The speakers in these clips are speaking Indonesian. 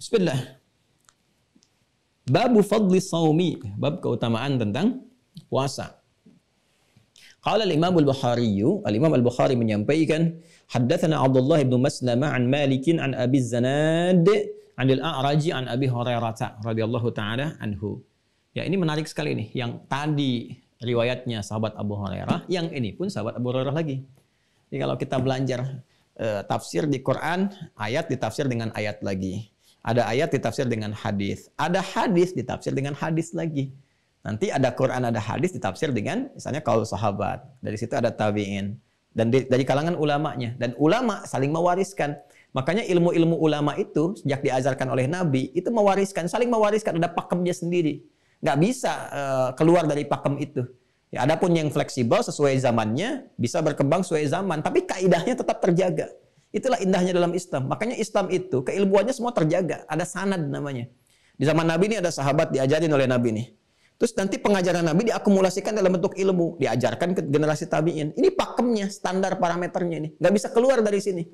Bismillah. Babu fadli saumi, bab keutamaan tentang puasa. Qala al-Imam al-Bukhari, al-Imam al-Bukhari menyampaikan, haddatsana Abdullah bin Maslamah an Malik an Abi Zanad an al-A'raj an Abi Hurairah radhiyallahu taala anhu. Ya, ini menarik sekali nih. Yang tadi riwayatnya sahabat Abu Hurairah, yang ini pun sahabat Abu Hurairah lagi. Jadi kalau kita belajar tafsir di Quran, ayat ditafsir dengan ayat lagi. Ada ayat ditafsir dengan hadis. Ada hadis ditafsir dengan hadis lagi. Nanti ada Quran, ada hadis ditafsir dengan misalnya kaul sahabat. Dari situ ada tabi'in. Dan dari kalangan ulamanya. Dan ulama saling mewariskan. Makanya ilmu-ilmu ulama itu sejak diajarkan oleh Nabi, itu mewariskan, saling mewariskan. Ada pakemnya sendiri. Nggak bisa keluar dari pakem itu. Ya, adapun yang fleksibel sesuai zamannya, bisa berkembang sesuai zaman. Tapi kaidahnya tetap terjaga. Itulah indahnya dalam Islam. Makanya Islam itu keilmuannya semua terjaga. Ada sanad namanya. Di zaman Nabi ini ada sahabat diajarin oleh Nabi nih. Terus nanti pengajaran Nabi diakumulasikan dalam bentuk ilmu. Diajarkan ke generasi tabi'in. Ini pakemnya, standar parameternya ini. Nggak bisa keluar dari sini.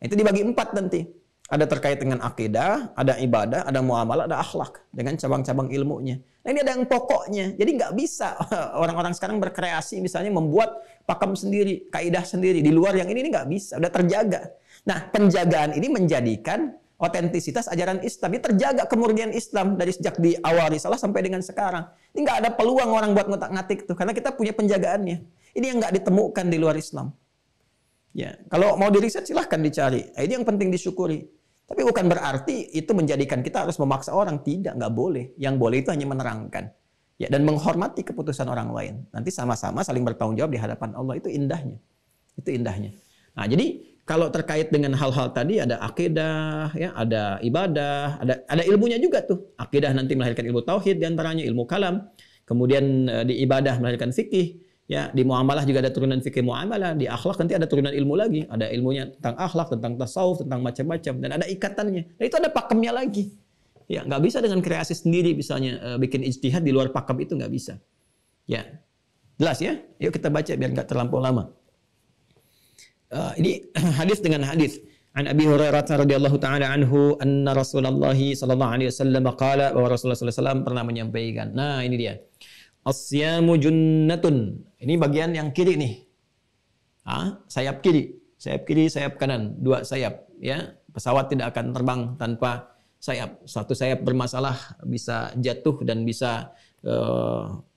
Itu dibagi 4 nanti. Ada terkait dengan akidah, ada ibadah, ada muamalah, ada akhlak. Dengan cabang-cabang ilmunya. Nah ini ada yang pokoknya. Jadi nggak bisa orang-orang sekarang berkreasi misalnya membuat pakem sendiri, kaidah sendiri. Di luar yang ini nggak bisa, udah terjaga. Nah penjagaan ini menjadikan otentisitas ajaran Islam. Ini terjaga kemurnian Islam dari sejak di awal risalah sampai dengan sekarang. Ini nggak ada peluang orang buat ngotak-ngatik tuh. Karena kita punya penjagaannya. Ini yang nggak ditemukan di luar Islam. Ya, kalau mau diriset silahkan dicari. Ini yang penting disyukuri. Tapi bukan berarti itu menjadikan kita harus memaksa orang. Tidak, nggak boleh. Yang boleh itu hanya menerangkan. Ya, dan menghormati keputusan orang lain. Nanti sama-sama saling bertanggung jawab di hadapan Allah. Itu indahnya. Itu indahnya. Nah, jadi kalau terkait dengan hal-hal tadi ada akidah, ya, ada ibadah, ada ilmunya juga tuh. Akidah nanti melahirkan ilmu tauhid diantaranya, ilmu kalam. Kemudian di ibadah melahirkan fikih. Ya, di muamalah juga ada turunan fikih muamalah, di akhlak nanti ada turunan ilmu lagi, ada ilmunya tentang akhlak, tentang tasawuf, tentang macam-macam, dan ada ikatannya. Nah, itu ada pakemnya lagi. Ya, nggak bisa dengan kreasi sendiri misalnya bikin ijtihad di luar pakem itu nggak bisa. Ya, jelas ya? Yuk kita baca biar nggak terlampau lama. Ini hadis dengan hadis. An Abi Hurairah radhiyallahu taala anhu anna Rasulullah sallallahu alaihi wasallam qala, bahwa Rasulullah sallallahu alaihi wasallam pernah menyampaikan. Nah, ini dia. As-siyamu junnatun. Ini bagian yang kiri nih. Sayap kiri, sayap kanan, 2 sayap. Ya, pesawat tidak akan terbang tanpa sayap. Satu sayap bermasalah bisa jatuh dan bisa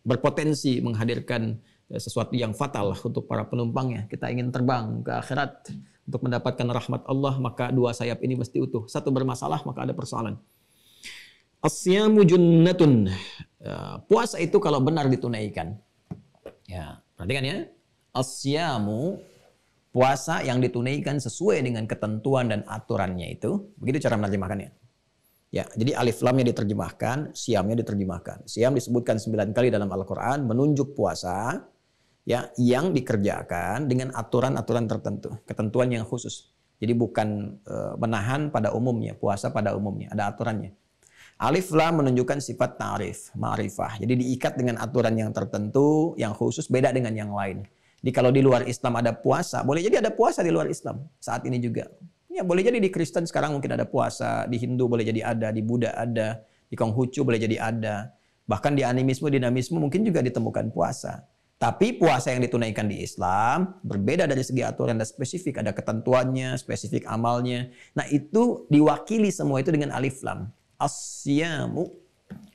berpotensi menghadirkan sesuatu yang fatal untuk para penumpangnya. Kita ingin terbang ke akhirat untuk mendapatkan rahmat Allah, maka 2 sayap ini mesti utuh. Satu bermasalah, maka ada persoalan. As-siyamu junnatun. Puasa itu kalau benar ditunaikan. Ya, perhatikan ya. As-siyamu, puasa yang ditunaikan sesuai dengan ketentuan dan aturannya itu. Begitu cara menerjemahkannya. Ya, jadi alif lamnya diterjemahkan, siamnya diterjemahkan. Siam disebutkan 9 kali dalam Al-Qur'an menunjuk puasa ya yang dikerjakan dengan aturan-aturan tertentu, ketentuan yang khusus. Jadi bukan menahan pada umumnya, puasa pada umumnya, ada aturannya. Alif lam menunjukkan sifat ta'rif, ma'rifah. Jadi diikat dengan aturan yang tertentu, yang khusus, beda dengan yang lain. Jadi kalau di luar Islam ada puasa, boleh jadi ada puasa di luar Islam saat ini juga. Ya, boleh jadi di Kristen sekarang mungkin ada puasa, di Hindu boleh jadi ada, di Buddha ada, di Konghucu boleh jadi ada. Bahkan di animisme, dinamisme mungkin juga ditemukan puasa. Tapi puasa yang ditunaikan di Islam berbeda dari segi aturan dan spesifik. Ada ketentuannya, spesifik amalnya. Nah itu diwakili semua itu dengan alif lam. As-siyamu,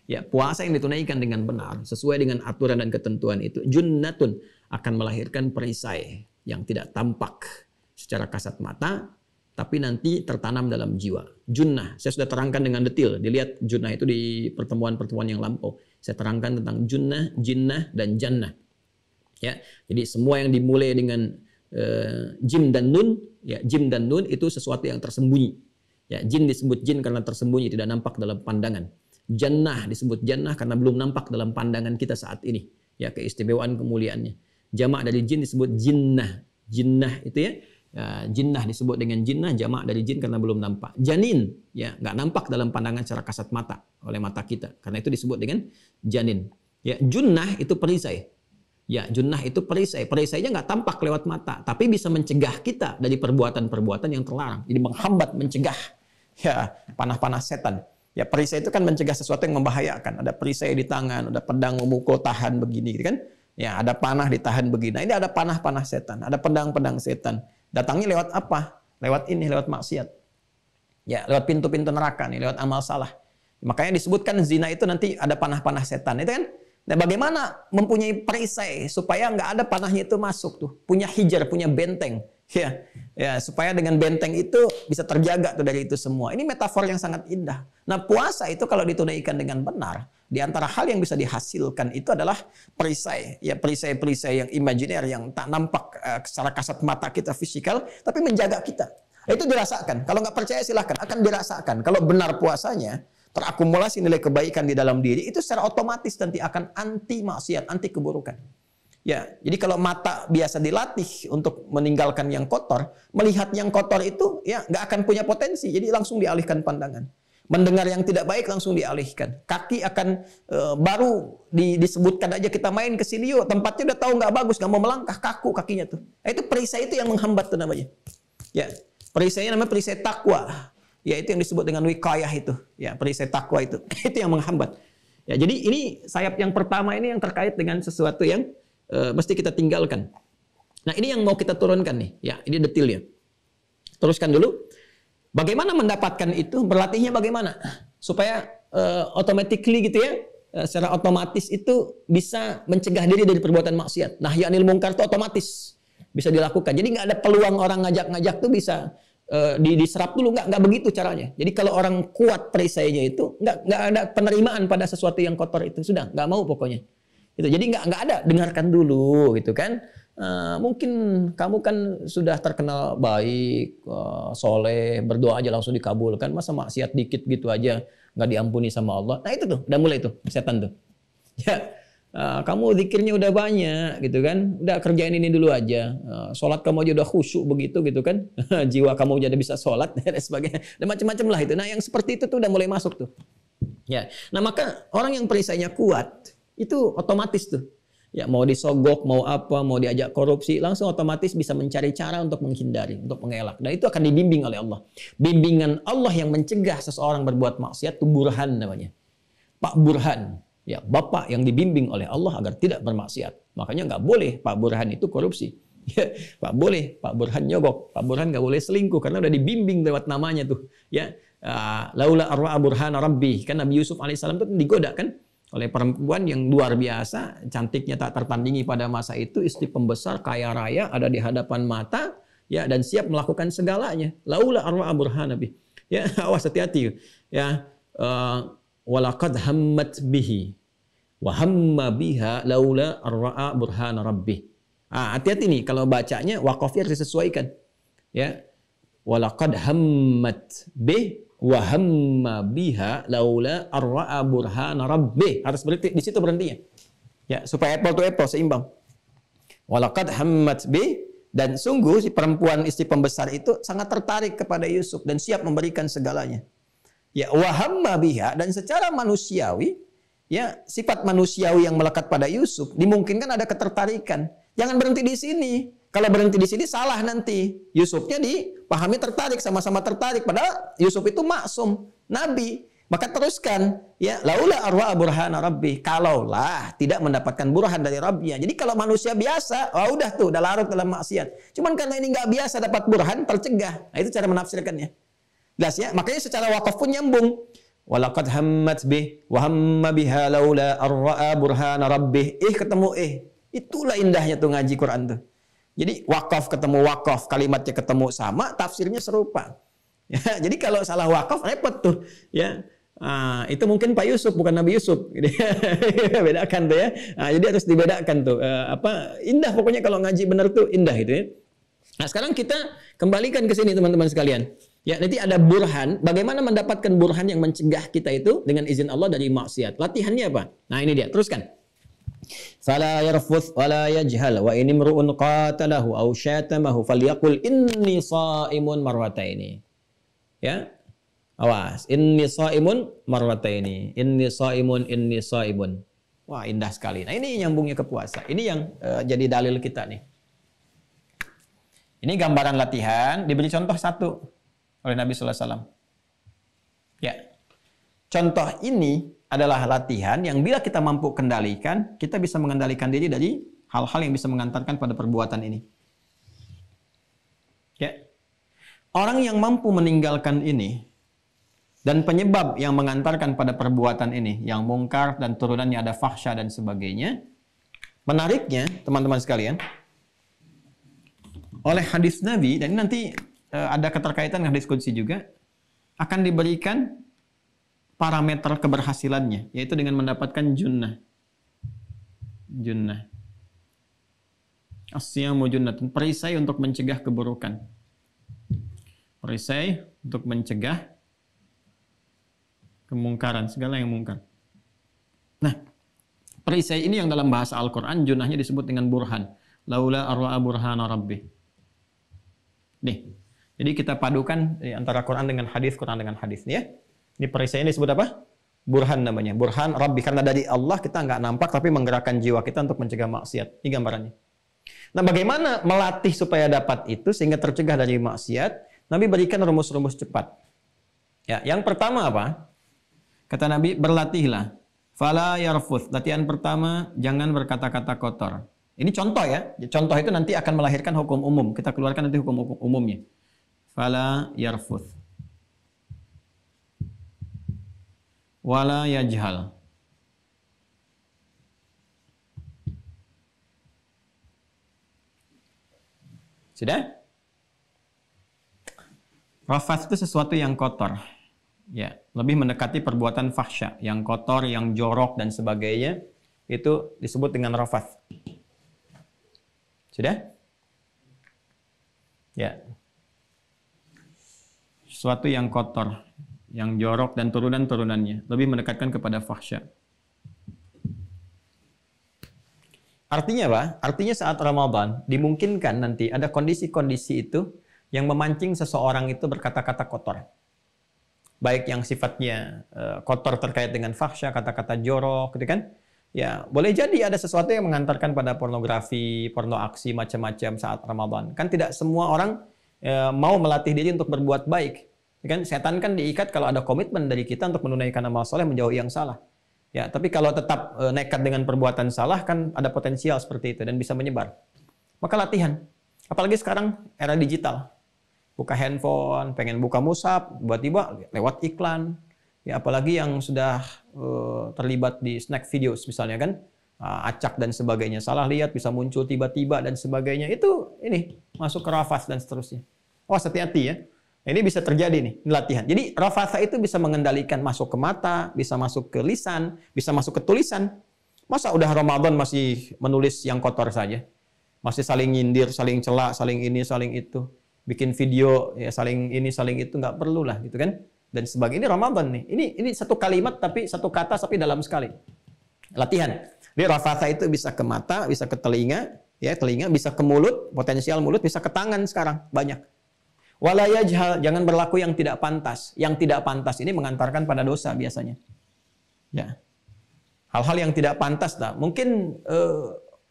ya, puasa yang ditunaikan dengan benar sesuai dengan aturan dan ketentuan itu junnatun, akan melahirkan perisai yang tidak tampak secara kasat mata tapi nanti tertanam dalam jiwa. Junnah, saya sudah terangkan dengan detail. Dilihat junnah itu di pertemuan-pertemuan yang lampau. Saya terangkan tentang junnah, jinnah, dan jannah. Ya, jadi semua yang dimulai dengan jim dan nun, ya, jim dan nun itu sesuatu yang tersembunyi. Ya, jin disebut jin karena tersembunyi, tidak nampak dalam pandangan. Jannah disebut jannah karena belum nampak dalam pandangan kita saat ini. Ya, keistimewaan kemuliaannya. Jamak dari jin disebut jinnah. Jinnah itu ya, jinnah disebut dengan jinnah, jamak dari jin karena belum nampak. Janin, ya, nggak nampak dalam pandangan secara kasat mata oleh mata kita. Karena itu disebut dengan janin. Ya, junnah itu perisai. Ya, junnah itu perisai. Perisainya nggak tampak lewat mata, tapi bisa mencegah kita dari perbuatan-perbuatan yang terlarang. Jadi menghambat, mencegah Ya, panah-panah setan. Ya, perisai itu kan mencegah sesuatu yang membahayakan. Ada perisai di tangan, ada pedang memukul tahan begini gitu kan. Ya, ada panah ditahan begini. Nah, ini ada panah-panah setan, ada pedang-pedang setan. Datangnya lewat apa? Lewat ini, lewat maksiat. Ya, lewat pintu-pintu neraka nih, lewat amal salah. Makanya disebutkan zina itu nanti ada panah-panah setan, itu kan? Nah, bagaimana mempunyai perisai supaya nggak ada panahnya itu masuk tuh? Punya hijar, punya benteng. Ya, supaya dengan benteng itu bisa terjaga tuh dari itu semua. Ini metafor yang sangat indah. Nah, puasa itu kalau ditunaikan dengan benar, di antara hal yang bisa dihasilkan itu adalah perisai. Ya, perisai-perisai yang imajiner yang tak nampak secara kasat mata kita fisikal, tapi menjaga kita. Itu dirasakan. Kalau nggak percaya silahkan, akan dirasakan. Kalau benar puasanya, terakumulasi nilai kebaikan di dalam diri, itu secara otomatis nanti akan anti maksiat, anti keburukan. Ya, jadi kalau mata biasa dilatih untuk meninggalkan yang kotor, melihat yang kotor itu ya nggak akan punya potensi, jadi langsung dialihkan pandangan. Mendengar yang tidak baik langsung dialihkan. Kaki akan baru disebutkan aja kita main ke sini yuk, tempatnya udah tahu nggak bagus, nggak mau melangkah, kaku kakinya tuh. Nah, itu perisai itu yang menghambat tuh namanya. Ya, perisainya namanya perisai takwa. Ya, itu yang disebut dengan wikayah itu. Ya, perisai takwa itu. Itu yang menghambat. Ya, jadi ini sayap yang pertama ini yang terkait dengan sesuatu yang mesti kita tinggalkan. Nah, ini yang mau kita turunkan nih. Ya, ini detailnya. Teruskan dulu. Bagaimana mendapatkan itu? Berlatihnya bagaimana? Supaya automatically gitu ya, secara otomatis itu bisa mencegah diri dari perbuatan maksiat. Nah, nahyi anil munkar itu otomatis bisa dilakukan. Jadi nggak ada peluang orang ngajak-ngajak tuh bisa diserap dulu, nggak begitu caranya. Jadi kalau orang kuat perisainya itu nggak ada penerimaan pada sesuatu yang kotor itu, sudah nggak mau pokoknya. Itu jadi nggak ada, dengarkan dulu gitu kan. Mungkin kamu kan sudah terkenal baik, soleh, berdoa aja langsung dikabulkan, masa maksiat dikit gitu aja nggak diampuni sama Allah. Nah itu tuh udah mulai tuh setan tuh. Ya, kamu zikirnya udah banyak gitu kan, udah kerjain ini dulu aja. Sholat kamu aja udah khusyuk begitu gitu kan, jiwa kamu jadi bisa sholat dan sebagainya, dan macam-macam lah itu. Nah yang seperti itu tuh udah mulai masuk tuh. Ya, nah maka orang yang perisainya kuat itu otomatis tuh. Ya, mau disogok, mau apa, mau diajak korupsi, langsung otomatis bisa mencari cara untuk menghindari, untuk mengelak. Dan itu akan dibimbing oleh Allah. Bimbingan Allah yang mencegah seseorang berbuat maksiat itu burhan namanya. Pak Burhan. Ya, bapak yang dibimbing oleh Allah agar tidak bermaksiat. Makanya nggak boleh Pak Burhan itu korupsi. Ya, Pak Burhan nyogok. Pak Burhan nggak boleh selingkuh karena udah dibimbing lewat namanya tuh. Ya, laula arwa burhana rabbi. Kan Nabi Yusuf alaihissalam itu digoda kan oleh perempuan yang luar biasa, cantiknya tak tertandingi pada masa itu, istri pembesar, kaya raya, ada di hadapan mata, ya, dan siap melakukan segalanya. Laula arwa burhana rabbi. Ya, awas hati-hati. Ya, walaqad hammat bihi wa hamma biha laula arwa burhana rabbi. Hati-hati nih kalau bacanya waqafnya harus disesuaikan. Ya. Walaqad hammat bih wa hamma biha laula arwa burhana rabbi. Harus berhenti di situ berhentinya. Ya, supaya apple to apple seimbang. Walaqad hammat bih, dan sungguh si perempuan istri pembesar itu sangat tertarik kepada Yusuf dan siap memberikan segalanya. Ya, wahamma biha, dan secara manusiawi, ya, sifat manusiawi yang melekat pada Yusuf dimungkinkan ada ketertarikan. Jangan berhenti di sini. Kalau berhenti di sini salah nanti. Yusufnya dipahami tertarik, sama-sama tertarik. Padahal Yusuf itu maksum, nabi. Maka teruskan, ya, laula arwa burhana rabbi. Kalaulah tidak mendapatkan burhan dari Rabbnya. Jadi kalau manusia biasa, udah tuh, udah larut dalam maksiat. Cuman karena ini nggak biasa dapat burhan, tercegah. Nah, itu cara menafsirkannya. Jelas ya? Makanya secara wakaf pun nyambung. Walaqad hammat bih wa hamma biha laula arwa burhana rabbih. Ketemu Itulah indahnya tuh ngaji Quran tuh. Jadi wakaf ketemu wakaf, kalimatnya ketemu sama, tafsirnya serupa. Ya, jadi kalau salah wakaf repot tuh. Ya, itu mungkin Pak Yusuf bukan Nabi Yusuf. Bedakan tuh ya. Jadi harus dibedakan tuh. Indah pokoknya kalau ngaji benar tuh indah itu ya. Nah sekarang kita kembalikan ke sini teman-teman sekalian. Ya, nanti ada burhan. Bagaimana mendapatkan burhan yang mencegah kita itu dengan izin Allah dari maksiat? Latihannya apa? Nah ini dia. Teruskan. Fala yarfuth wala yajhal wa in imru'un qatalahu aw syatamahu falyaqul inni shaimun marwataini. Ya. Awas, inni shaimun marwataini. Inni shaimun. Wah, indah sekali. Nah, ini nyambungnya ke puasa. Ini yang jadi dalil kita nih. Ini gambaran latihan, diberi contoh satu oleh Nabi sallallahu alaihi wasallam. Ya. Contoh ini adalah latihan yang bila kita mampu kendalikan, kita bisa mengendalikan diri dari hal-hal yang bisa mengantarkan pada perbuatan ini. Ya. Orang yang mampu meninggalkan ini dan penyebab yang mengantarkan pada perbuatan ini, yang mungkar dan turunannya ada fahsya dan sebagainya. Menariknya, teman-teman sekalian, oleh hadis Nabi, dan ini nanti ada keterkaitan dengan hadis qudsi juga, akan diberikan parameter keberhasilannya, yaitu dengan mendapatkan junnah. Junnah. As-siyamu junnatun, perisai untuk mencegah keburukan. Perisai untuk mencegah kemungkaran, segala yang mungkar. Nah, perisai ini yang dalam bahasa Al-Quran, junnahnya disebut dengan burhan. Laula arwa'a burhana rabbih. Nih, jadi kita padukan antara Quran dengan hadis, Quran dengan hadis. Ya. Ini perisai ini disebut apa? Burhan namanya. Burhan Rabbi. Karena dari Allah kita nggak nampak, tapi menggerakkan jiwa kita untuk mencegah maksiat. Ini gambarannya. Nah, bagaimana melatih supaya dapat itu sehingga tercegah dari maksiat? Nabi berikan rumus-rumus cepat. Ya, yang pertama apa? Kata Nabi, berlatihlah. Fala yarfuth. Latihan pertama, jangan berkata-kata kotor. Ini contoh ya. Contoh itu nanti akan melahirkan hukum umum. Kita keluarkan nanti hukum umumnya. Fala yarfuth. Wala yajhal. Sudah? Rafath itu sesuatu yang kotor. Ya, lebih mendekati perbuatan fahsya, yang kotor, yang jorok dan sebagainya, itu disebut dengan rafath. Sudah? Ya. Sesuatu yang kotor, yang jorok dan turunan-turunannya, lebih mendekatkan kepada fahsya. Artinya apa? Artinya saat Ramadan dimungkinkan nanti ada kondisi-kondisi itu yang memancing seseorang itu berkata-kata kotor. Baik yang sifatnya kotor terkait dengan fahsya, kata-kata jorok, gitu kan? Ya, boleh jadi ada sesuatu yang mengantarkan pada pornografi, porno aksi macam-macam saat Ramadan. Kan tidak semua orang mau melatih diri untuk berbuat baik. Kan setan kan diikat kalau ada komitmen dari kita untuk menunaikan amal soleh, menjauhi yang salah. Ya, tapi kalau tetap nekat dengan perbuatan salah kan ada potensial seperti itu dan bisa menyebar. Maka latihan. Apalagi sekarang era digital. Buka handphone, pengen buka mushaf, tiba-tiba lewat iklan. Ya, apalagi yang sudah terlibat di snack videos misalnya kan, acak dan sebagainya. Salah lihat bisa muncul tiba-tiba dan sebagainya. Itu ini masuk ke rafath dan seterusnya. Oh, hati-hati ya. Ini bisa terjadi nih, ini latihan. Jadi rafatha itu bisa mengendalikan masuk ke mata, bisa masuk ke lisan, bisa masuk ke tulisan. Masa udah Ramadan masih menulis yang kotor saja? Masih saling nyindir, saling celak, saling ini, saling itu. Bikin video ya saling ini, saling itu, nggak perlu lah gitu kan. Dan sebagainya. Ini Ramadan nih. Ini satu kalimat tapi satu kata tapi dalam sekali. Latihan. Jadi rafatha itu bisa ke mata, bisa ke telinga, ya telinga, bisa ke mulut, potensial mulut, bisa ke tangan sekarang banyak. Wala yajhal, jangan berlaku yang tidak pantas. Yang tidak pantas ini mengantarkan pada dosa biasanya. Ya. Hal-hal yang tidak pantas mungkin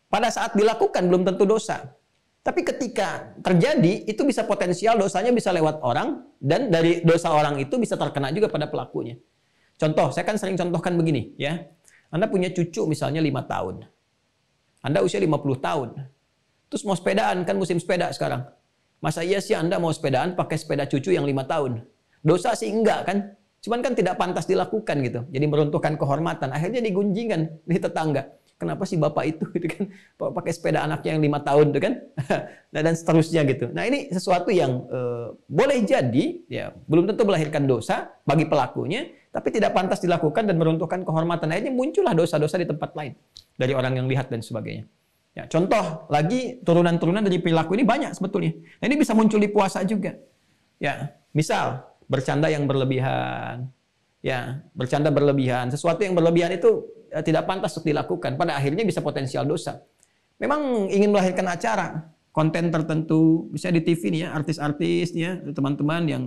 pada saat dilakukan belum tentu dosa. Tapi ketika terjadi itu bisa potensial dosanya bisa lewat orang dan dari dosa orang itu bisa terkena juga pada pelakunya. Contoh, saya kan sering contohkan begini ya. Anda punya cucu misalnya 5 tahun. Anda usia 50 tahun. Terus mau sepedaan, kan musim sepeda sekarang. Masa iya sih Anda mau sepedaan pakai sepeda cucu yang 5 tahun? Dosa sih enggak kan? Cuman kan tidak pantas dilakukan gitu. Jadi meruntuhkan kehormatan. Akhirnya digunjingan di tetangga. Kenapa sih bapak itu gitu kan? Pakai sepeda anaknya yang 5 tahun gitu kan? Nah, dan seterusnya gitu. Nah, ini sesuatu yang boleh jadi ya belum tentu melahirkan dosa bagi pelakunya, tapi tidak pantas dilakukan dan meruntuhkan kehormatan. Akhirnya muncullah dosa-dosa di tempat lain dari orang yang lihat dan sebagainya. Ya, contoh lagi turunan-turunan dari perilaku ini banyak sebetulnya. Nah, ini bisa muncul di puasa juga. Ya, misal bercanda yang berlebihan. Ya, bercanda berlebihan. Sesuatu yang berlebihan itu tidak pantas untuk dilakukan. Pada akhirnya bisa potensial dosa. Memang ingin melahirkan acara, konten tertentu, bisa di TV nih ya, artis-artis ya, teman-teman yang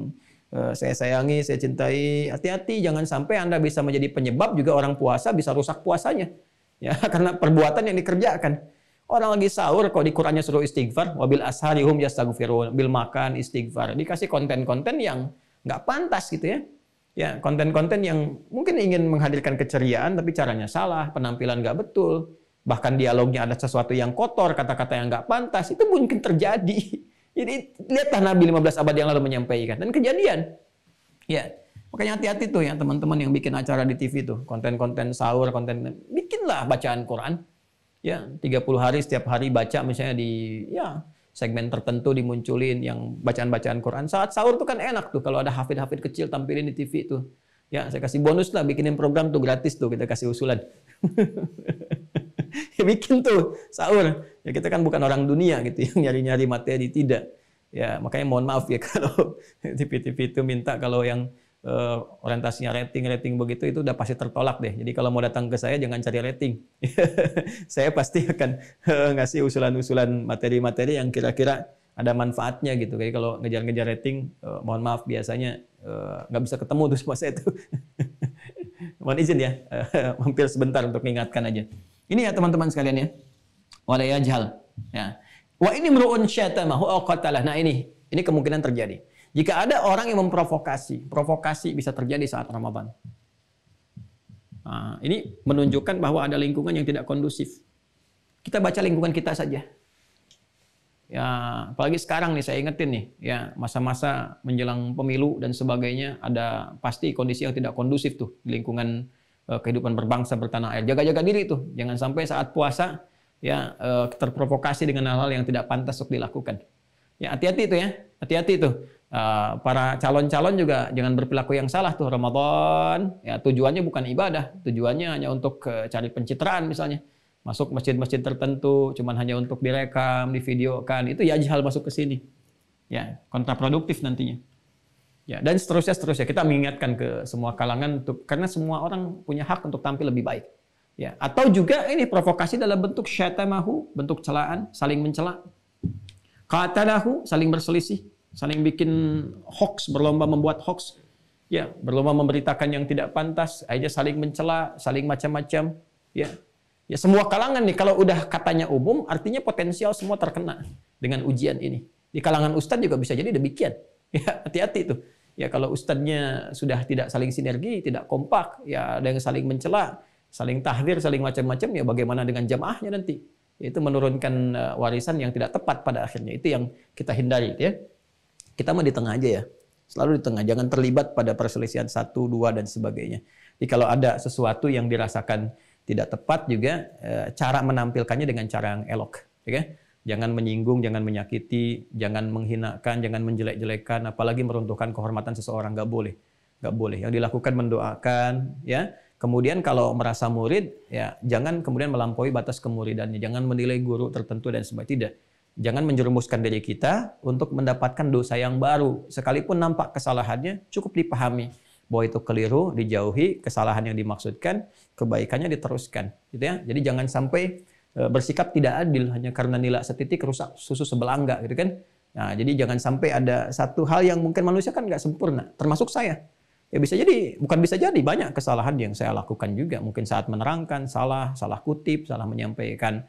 saya sayangi, saya cintai. Hati-hati jangan sampai Anda bisa menjadi penyebab juga orang puasa bisa rusak puasanya. Ya, karena perbuatan yang dikerjakan. Orang lagi sahur, kalau di Qur'annya suruh istighfar, wabil ashari hum yastaghfirun, bil makan istighfar. Dikasih konten-konten yang nggak pantas gitu ya. Ya, konten-konten yang mungkin ingin menghadirkan keceriaan tapi caranya salah, penampilan nggak betul, bahkan dialognya ada sesuatu yang kotor, kata-kata yang nggak pantas, itu mungkin terjadi. Jadi lihatlah Nabi 15 abad yang lalu menyampaikan dan kejadian. Ya, makanya hati-hati tuh ya teman-teman yang bikin acara di TV tuh, konten-konten sahur, konten bikinlah bacaan Quran. Ya, 30 hari setiap hari baca misalnya di segmen tertentu dimunculin yang bacaan-bacaan Quran. Saat sahur tuh kan enak tuh kalau ada hafid-hafid kecil tampilin di TV tuh. Ya, saya kasih bonus lah bikinin program tuh gratis tuh, kita kasih usulan. Ya, bikin tuh sahur. Ya kita kan bukan orang dunia gitu yang nyari-nyari materi, tidak. Ya, makanya mohon maaf ya kalau TV-TV itu minta kalau yang orientasinya rating begitu itu udah pasti tertolak deh. Jadi kalau mau datang ke saya jangan cari rating. Saya pasti akan ngasih usulan-usulan materi-materi yang kira-kira ada manfaatnya gitu. Jadi kalau ngejar-ngejar rating, mohon maaf biasanya nggak bisa ketemu tuh sama saya tuh. Mohon izin ya, mampir sebentar untuk mengingatkan aja. Ini ya teman-teman sekalian ya. Wala yajhal. Ya. Wa ini mru'un syatamahu aw qatalah. Nah ini kemungkinan terjadi. Jika ada orang yang memprovokasi, provokasi bisa terjadi saat Ramadan. Nah, ini menunjukkan bahwa ada lingkungan yang tidak kondusif. Kita baca lingkungan kita saja. Ya, apalagi sekarang nih saya ingetin nih, ya masa-masa menjelang pemilu dan sebagainya ada pasti kondisi yang tidak kondusif tuh di lingkungan kehidupan berbangsa bertanah air. Jaga-jaga diri tuh, jangan sampai saat puasa ya terprovokasi dengan hal-hal yang tidak pantas untuk dilakukan. Ya hati-hati itu ya, hati-hati itu. Para calon-calon juga jangan berperilaku yang salah tuh Ramadan. Ya tujuannya bukan ibadah, tujuannya hanya untuk cari pencitraan misalnya. Masuk masjid-masjid tertentu cuman hanya untuk direkam, divideokan, itu ya jahal masuk ke sini. Ya, kontraproduktif nantinya. Ya, dan seterusnya kita mengingatkan ke semua kalangan karena semua orang punya hak untuk tampil lebih baik. Ya, atau juga ini provokasi dalam bentuk syatamahu, bentuk celaan, saling mencela. Qatalahu, saling berselisih, saling bikin hoax, berlomba membuat hoax. Ya, berlomba memberitakan yang tidak pantas, aja saling mencela, saling macam-macam. Ya. Ya semua kalangan nih, kalau udah katanya umum, artinya potensial semua terkena dengan ujian ini. Di kalangan ustadz juga bisa jadi demikian. Ya, hati-hati itu. Ya kalau ustadznya sudah tidak saling sinergi, tidak kompak, ya ada yang saling mencela, saling tahdir, saling macam-macam, ya bagaimana dengan jamaahnya nanti? Itu menurunkan warisan yang tidak tepat pada akhirnya. Itu yang kita hindari, ya. Kita mah di tengah aja ya. Selalu di tengah, jangan terlibat pada perselisihan 1, 2 dan sebagainya. Jadi kalau ada sesuatu yang dirasakan tidak tepat juga cara menampilkannya dengan cara yang elok, ya. Jangan menyinggung, jangan menyakiti, jangan menghinakan, jangan menjelek-jelekan, apalagi meruntuhkan kehormatan seseorang, nggak boleh, nggak boleh. Yang dilakukan mendoakan, ya. Kemudian kalau merasa murid, ya jangan kemudian melampaui batas kemuridannya, jangan menilai guru tertentu dan sebagainya, tidak. Jangan menjerumuskan diri kita untuk mendapatkan dosa yang baru, sekalipun nampak kesalahannya cukup dipahami. Bahwa itu keliru, dijauhi, kesalahan yang dimaksudkan, kebaikannya diteruskan, gitu ya. Jadi jangan sampai bersikap tidak adil hanya karena nilai setitik rusak susu sebelangga, gitu kan. Nah, jadi jangan sampai ada satu hal yang mungkin manusia kan nggak sempurna, termasuk saya. Ya bisa jadi, bukan bisa jadi, banyak kesalahan yang saya lakukan juga. Mungkin saat menerangkan salah kutip, salah menyampaikan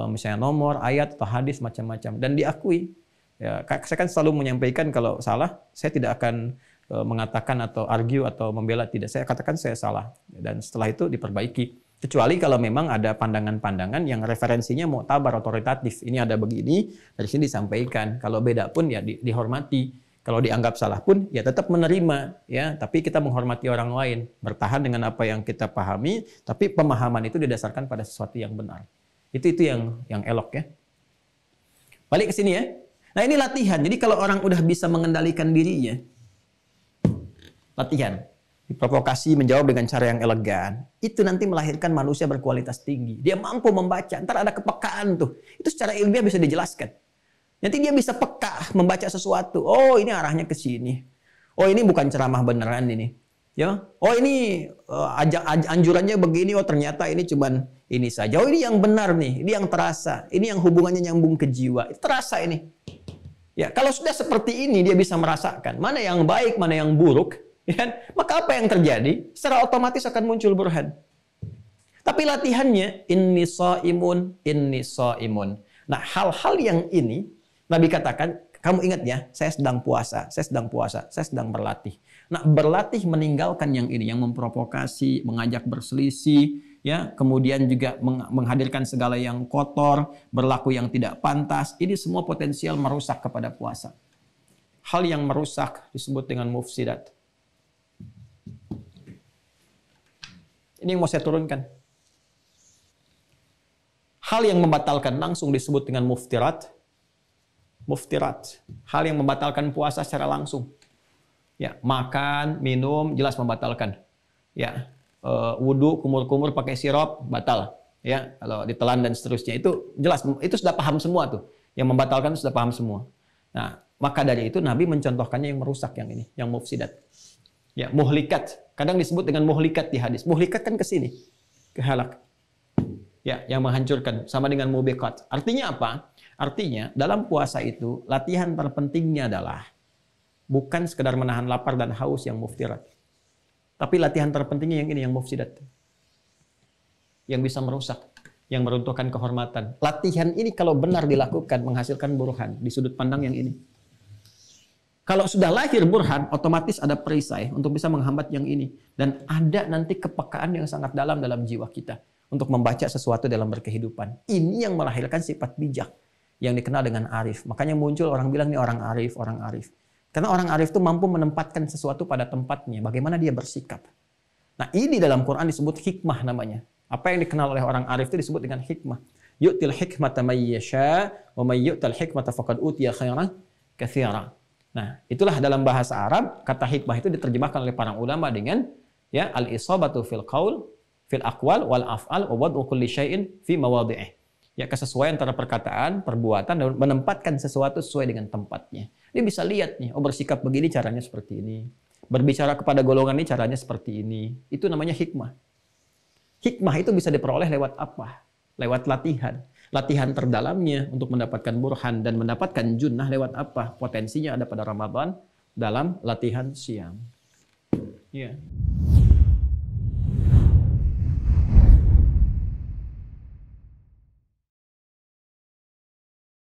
misalnya nomor, ayat atau hadis macam-macam, dan diakui. Ya, saya kan selalu menyampaikan kalau salah, saya tidak akan mengatakan atau argue atau membela, tidak, saya katakan saya salah dan setelah itu diperbaiki, kecuali kalau memang ada pandangan-pandangan yang referensinya muktabar, otoritatif, ini ada begini dari sini disampaikan, kalau beda pun ya dihormati, kalau dianggap salah pun ya tetap menerima, ya, tapi kita menghormati orang lain, bertahan dengan apa yang kita pahami, tapi pemahaman itu didasarkan pada sesuatu yang benar, itu yang elok, ya. Balik ke sini ya. Nah ini latihan, jadi kalau orang udah bisa mengendalikan dirinya, latihan, diprovokasi menjawab dengan cara yang elegan, itu nanti melahirkan manusia berkualitas tinggi. Dia mampu membaca, ntar ada kepekaan tuh. Itu secara ilmiah bisa dijelaskan. Nanti dia bisa peka membaca sesuatu. Oh ini arahnya ke sini. Oh ini bukan ceramah beneran ini. Ya. Oh ini anjurannya begini. Oh ternyata ini cuman ini saja. Oh ini yang benar nih. Ini yang terasa. Ini yang hubungannya nyambung ke jiwa. Itu terasa ini. Ya kalau sudah seperti ini dia bisa merasakan mana yang baik, mana yang buruk. Ya, maka apa yang terjadi? Secara otomatis akan muncul burhan. Tapi latihannya inni shaimun. Nah, hal-hal yang ini Nabi katakan Kamu ingat ya, saya sedang puasa, saya sedang puasa, saya sedang berlatih. Nah, berlatih meninggalkan yang ini, yang memprovokasi, mengajak berselisih, ya, kemudian juga menghadirkan segala yang kotor, berlaku yang tidak pantas. Ini semua potensial merusak kepada puasa. Hal yang merusak disebut dengan mufsidat. Ini yang mau saya turunkan. Hal yang membatalkan langsung disebut dengan muftirat. Muftirat. Hal yang membatalkan puasa secara langsung. Ya, makan, minum, jelas membatalkan. Ya, wudhu, kumur-kumur pakai sirop, batal. Ya, kalau ditelan dan seterusnya itu jelas, itu sudah paham semua tuh. Yang membatalkan sudah paham semua. Nah, maka dari itu Nabi mencontohkannya yang merusak yang ini, yang mufsidat. Ya, muhlikat. Kadang disebut dengan muhlikat di hadis. Muhlikat kan ke sini, ke halak. Ya, yang menghancurkan sama dengan mubiqat. Artinya apa? Artinya dalam puasa itu latihan terpentingnya adalah bukan sekedar menahan lapar dan haus yang muftirat. Tapi latihan terpentingnya yang ini, yang mufsidat. Yang bisa merusak, yang meruntuhkan kehormatan. Latihan ini kalau benar dilakukan menghasilkan burhan di sudut pandang yang ini. Kalau sudah lahir burhan, otomatis ada perisai untuk bisa menghambat yang ini. Dan ada nanti kepekaan yang sangat dalam jiwa kita untuk membaca sesuatu dalam berkehidupan. Ini yang melahirkan sifat bijak yang dikenal dengan arif. Makanya muncul orang bilang ini orang arif, orang arif. Karena orang arif itu mampu menempatkan sesuatu pada tempatnya. Bagaimana dia bersikap. Nah, ini dalam Quran disebut hikmah namanya. Apa yang dikenal oleh orang arif itu disebut dengan hikmah. Yu'til hikmata may yasha wa may yu'tal hikmata faqad utiya khairan katsira. Nah, itulah dalam bahasa Arab kata hikmah itu diterjemahkan oleh para ulama dengan ya al-isabatu fil qaul fil aqwal wal af'al wa wad'u kulli syai'in fi mawadhi'ih. Ya, kesesuaian antara perkataan, perbuatan dan menempatkan sesuatu sesuai dengan tempatnya. Dia bisa lihat nih, oh bersikap begini caranya seperti ini. Berbicara kepada golongan ini caranya seperti ini. Itu namanya hikmah. Hikmah itu bisa diperoleh lewat apa? Lewat latihan. Latihan terdalamnya untuk mendapatkan burhan dan mendapatkan junnah lewat apa? Potensinya ada pada Ramadan dalam latihan siam. Ya.